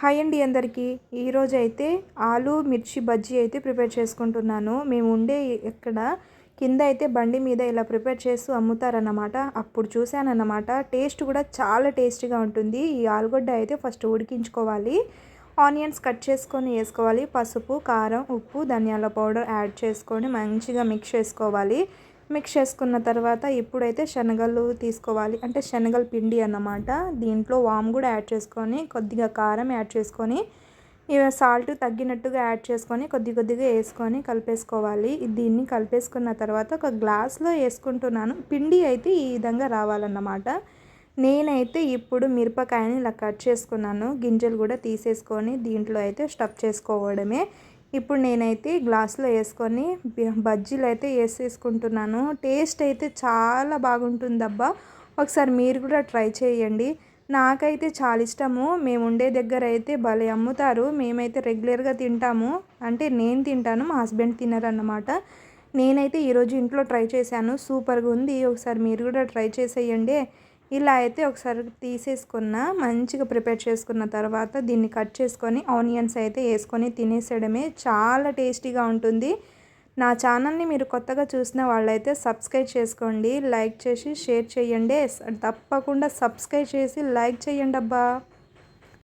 Hi అండి అందరికీ. ఈరోజైతే ఆలు మిర్చి బజ్జీ అయితే ప్రిపేర్ చేసుకుంటున్నాను. మేము ఉండే ఇక్కడ కింద అయితే బండి మీద ఇలా ప్రిపేర్ చేస్తూ అమ్ముతారన్నమాట. అప్పుడు చూశానన్నమాట. టేస్ట్ కూడా చాలా టేస్టీగా ఉంటుంది. ఈ ఆలుగడ్డ అయితే ఫస్ట్ ఉడికించుకోవాలి. ఆనియన్స్ కట్ చేసుకొని వేసుకోవాలి. పసుపు, కారం, ఉప్పు, ధనియాల పౌడర్ యాడ్ చేసుకొని మంచిగా మిక్స్ చేసుకోవాలి. మిక్స్ చేసుకున్న తర్వాత ఇప్పుడైతే శనగలు తీసుకోవాలి. అంటే శనగల పిండి అన్నమాట. దీంట్లో వాము కూడా యాడ్ చేసుకొని కొద్దిగా కారం యాడ్ చేసుకొని సాల్ట్ తగ్గినట్టుగా యాడ్ చేసుకొని కొద్దిగా వేసుకొని కలిపేసుకోవాలి. దీన్ని కలిపేసుకున్న తర్వాత ఒక గ్లాస్లో వేసుకుంటున్నాను. పిండి అయితే ఈ విధంగా రావాలన్నమాట. నేనైతే ఇప్పుడు మిరపకాయని ఇలా కట్ చేసుకున్నాను. గింజలు కూడా తీసేసుకొని దీంట్లో అయితే స్టఫ్ చేసుకోవడమే. ఇప్పుడు నేనైతే గ్లాస్లో వేసుకొని బజ్జీలు అయితే వేసేసుకుంటున్నాను. టేస్ట్ అయితే చాలా బాగుంటుందబ్బా. ఒకసారి మీరు కూడా ట్రై చేయండి. నాకైతే చాలా ఇష్టము. మేము ఉండే దగ్గర అయితే భలే అమ్ముతారు. మేమైతే రెగ్యులర్గా తింటాము. అంటే నేను తింటాను, మా హస్బెండ్ తినరన్నమాట. నేనైతే ఈరోజు ఇంట్లో ట్రై చేశాను. సూపర్గా ఉంది. ఒకసారి మీరు కూడా ట్రై చేసేయండి. ఇలా అయితే ఒకసారి తీసేసుకున్న మంచిగా ప్రిపేర్ చేసుకున్న తర్వాత దీన్ని కట్ చేసుకొని ఆనియన్స్ అయితే వేసుకొని తినేసేయడమే. చాలా టేస్టీగా ఉంటుంది. నా ఛానల్ని మీరు కొత్తగా చూసిన వాళ్ళైతే సబ్స్క్రైబ్ చేసుకోండి, లైక్ చేసి షేర్ చేయండి. తప్పకుండా సబ్స్క్రైబ్ చేసి లైక్ చేయండి అబ్బా.